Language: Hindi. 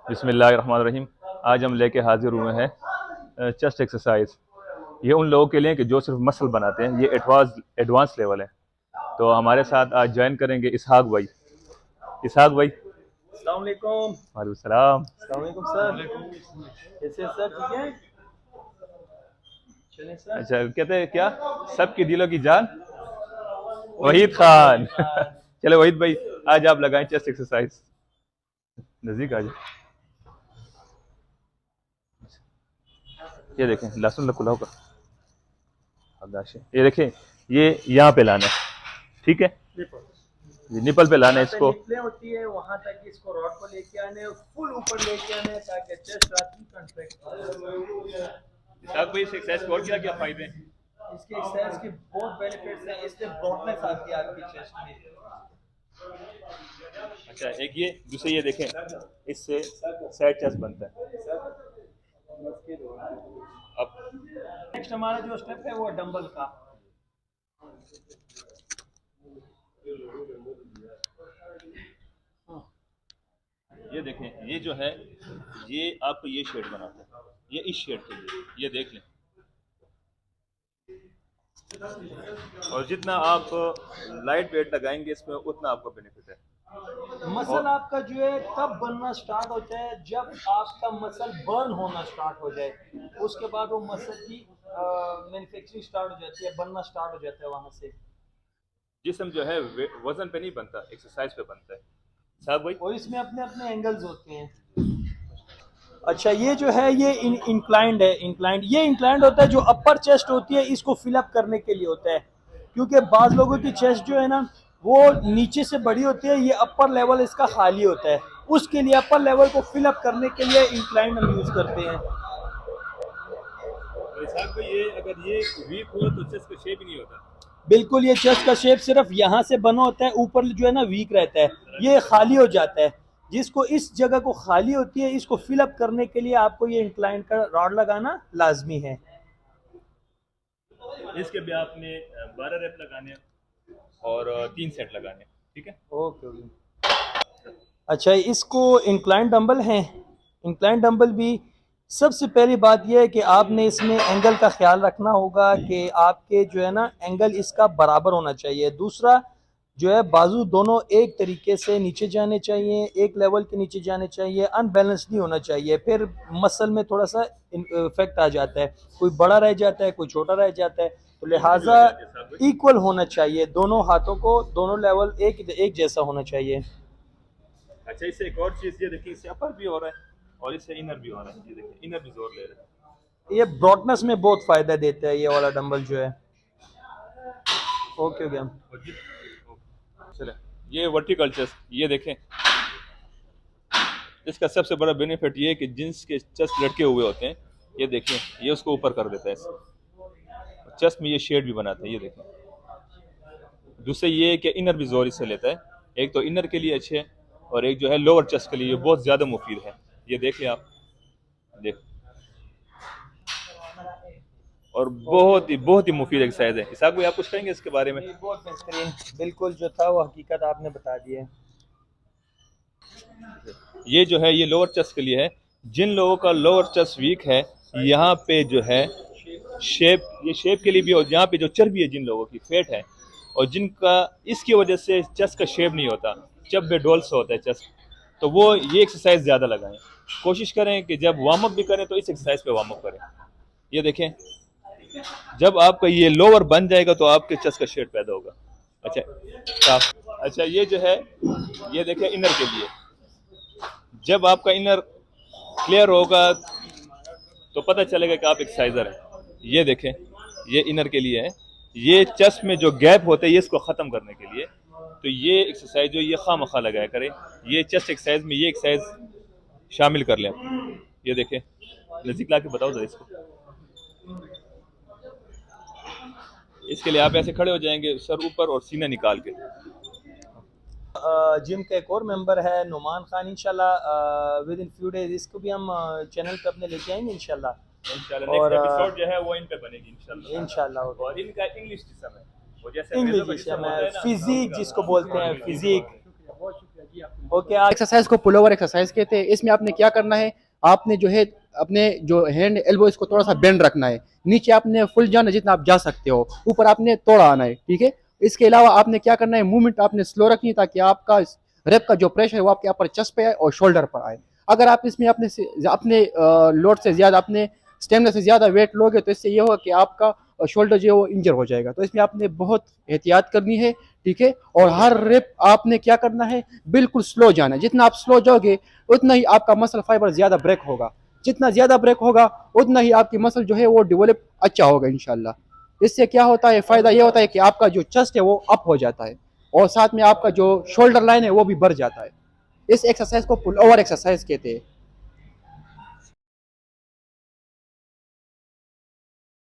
बिस्मिल्लाहिर्रहमानिर्रहीम। आज हम लेके हाजिर हुए हैं चेस्ट एक्सरसाइज। ये उन लोगों के लिए कि जो सिर्फ मसल बनाते हैं, ये एडवांस लेवल है। तो हमारे साथ आज ज्वाइन करेंगे इसहाक भाई। इसहाक भाई, अस्सलाम वालेकुम। वालेकुम सलाम। अस्सलाम वालेकुम सर, कैसे हैं सर? ठीक है, चलें सर। अच्छा, कहते हैं क्या, सबकी दिलों की जान वहीद वहीद खान। खान। चलो वहीद भाई, आज आप लगाएं चेस्ट एक्सरसाइज। नजदीक आ जाए। ये देखें, लहसुन लकुलाव का अगाशे। ये देखें, ये यहाँ पे लाना है, ठीक है, निपल पे लाना है जहाँ पे इसको। निकले होती है वहां तक इसको रॉड को लेके आने, फुल ऊपर लेके आने ताकि चेस्ट आपकी कॉन्ट्रैक्ट हो। इसहाक भाई, इस एक्सरसाइज को और क्या क्या फायदे हैं? इसके एक्सरसाइज के बहुत बेनिफिट्स हैं। इससे ब्रॉडनेस आती है आपकी चेस्ट में। अच्छा, एक ये, दूसरे ये देखें, इससे साइड चेस्ट बनता है। अब नेक्स्ट हमारा जो स्टेप है वो डंबल का। ये देखें, ये जो है, ये आपको ये शेड बनाता है, ये इस शेड के लिए, ये देख लें। और जितना आप लाइट वेट लगाएंगे इसमें, उतना आपको बेनिफिट है। मसल आपका जो है तब बनना स्टार्ट होता है जब आपका मसल बर्न होना स्टार्ट हो जाए। उसके बाद वो मसल की मैन्युफैक्चरिंग स्टार्ट हो जाती है, बनना स्टार्ट हो जाता है वहां से। जिस्म जो है वजन पे नहीं बनता, एक्सरसाइज पे बनता है साहब भाई। और इसमें अपने अपने एंगल्स होते हैं। अच्छा, ये जो है ये इंक्लाइंड है। ये इंक्लाइंड होता है, जो अपर चेस्ट होती है इसको फिलअप करने के लिए होता है। क्योंकि बाज लोगों की चेस्ट जो है ना वो नीचे से बड़ी होती है, ये अपर लेवल इसका खाली होता है। उसके लिए अपर लेवल को फिलअप करने के लिए इंक्लाइंड हम यूज करते हैं। साहब भाई, ये अगर ये वीक हो तो चेस्ट का शेप ही नहीं होता। बिल्कुल, ये चेस्ट का शेप सिर्फ यहाँ से बना होता है, ऊपर जो है ना वीक रहता है, ये खाली हो जाता है। जिसको इस जगह को खाली होती है इसको फिलअप करने के लिए आपको ये इंक्लाइन का रॉड लगाना लाजमी है। इसके भी आपने 12 रेप लगाने और 3 सेट लगाने, ठीक है। Okay okay. अच्छा, इसको इंक्लाइन डंबल हैं। इंक्लाइन डंबल भी सबसे पहली बात यह है कि आपने इसमें एंगल का ख्याल रखना होगा कि आपके जो है ना एंगल इसका बराबर होना चाहिए। दूसरा जो है, बाजू दोनों एक तरीके से नीचे जाने चाहिए, एक लेवल के नीचे जाने चाहिए, अनबैलेंस नहीं होना चाहिए। फिर मसल में थोड़ा सा इफेक्ट आ जाता है, कोई बड़ा रह जाता है, कोई छोटा रह जाता है। तो लिहाजा इक्वल होना चाहिए, दोनों हाथों को दोनों लेवल एक जैसा होना चाहिए। अच्छा, इससे एक और चीज, ये देखिए, इससे अपर भी हो रहा है और इससे इनर भी हो रहा है। ये देखिए, इनर भी जोर ले रहा है। ये ब्रॉडनेस में बहुत फायदा देता है ये वाला डंबल जो है। Okay okay. चले, ये वर्टिकल चेस्ट, ये देखें, इसका सबसे बड़ा बेनिफिट ये है कि जिन्स के चेस्ट लटके हुए होते हैं, ये देखें, ये उसको ऊपर कर देता है। चेस्ट में ये शेड भी बनाता है, ये देखें। दूसरे ये है कि इनर भी जोर इससे लेता है। एक तो इनर के लिए अच्छे है, और एक जो है लोअर चेस्ट के लिए ये बहुत ज़्यादा मुफीद है। ये देखें आप, देख, और बहुत ही मुफीद एक्सरसाइज है। इसाक भाई, आप कुछ कहेंगे इसके बारे में? बहुत बेहतरीन, बिल्कुल जो था वो हकीकत आपने बता दी है। ये जो है, ये लोअर चेस्ट के लिए है। जिन लोगों का लोअर चेस्ट वीक है, यहाँ पे जो है शेप, ये शेप के लिए भी, और यहाँ पे जो चर्बी है, जिन लोगों की फैट है, और जिनका इसकी वजह से चेस्ट का शेप नहीं होता, जब बेडोल से होता है चेस्ट, तो वो ये एक्सरसाइज ज़्यादा लगाएं। कोशिश करें कि जब वार्म अप भी करें तो इस एक्सरसाइज पे वार्म अप करें। ये देखें, जब आपका ये लोअर बन जाएगा तो आपके चेस्ट का शेप पैदा होगा। अच्छा, साफ। अच्छा, ये जो है, ये देखें, इनर के लिए। जब आपका इनर क्लियर होगा तो पता चलेगा कि आप एक्सरसाइजर हैं। ये देखें, ये इनर के लिए है। ये चेस्ट में जो गैप होते हैं, ये इसको ख़त्म करने के लिए। तो ये एक्सरसाइज जो ये खामखा लगाया करें, ये चेस्ट एक्सरसाइज में ये एक्सरसाइज शामिल कर लें। ये देखें, नज़दीक ला के बताओ जरा इसको। इसके लिए आप ऐसे खड़े हो जाएंगे, सर ऊपर और सीना निकाल के। जिम का एक और मेंबर है नुमान खान, इंशाल्लाह विद इन फ्यू डेज इसको भी हम चैनल पे अपने लेके आएंगे इंशाल्लाह। नेक्स्ट एपिसोड जो है वो इन पे बनेगी इंशाल्लाह। और इनका इंग्लिश जिस्म है, वो जैसे इंग्लिश जिसम है, फिजिक जिसको बोलते हैं, फिजिक। बहुत शुक्रिया जी, ओके आप एक्सरसाइज को पुल ओवर एक्सरसाइज कहते हैं। इसमें आपने क्या करना है, आपने जो है अपने जो हैंड एल्बो इसको थोड़ा सा बेंड रखना है, नीचे आपने फुल जाना जितना आप जा सकते हो, ऊपर आपने थोड़ा आना है, ठीक है। इसके अलावा आपने क्या करना है, मूवमेंट आपने स्लो रखनी है ताकि आपका रेप का जो प्रेशर है वो आपके अपर चेस्ट पे आए और शोल्डर पर आए। अगर आप इसमें अपने लोड से ज़्यादा, अपने स्टेमिना से ज़्यादा वेट लोगे तो इससे ये होगा कि आपका शोल्डर जो है वो इंजर हो जाएगा। तो इसमें आपने बहुत एहतियात करनी है, ठीक है। और हर रेप आपने क्या करना है, बिल्कुल स्लो जाना है। जितना आप स्लो जाओगे उतना ही आपका मसल फाइबर ज़्यादा ब्रेक होगा, जितना ज़्यादा ब्रेक होगा उतना ही आपकी मसल जो है वो डेवलप अच्छा होगा इंशाल्लाह। इससे क्या होता है, फ़ायदा ये होता है कि आपका जो चेस्ट है वो अप हो जाता है और साथ में आपका जो शोल्डर लाइन है वो भी बढ़ जाता है। इस एक्सरसाइज को पुल ओवर एक्सरसाइज कहते हैं।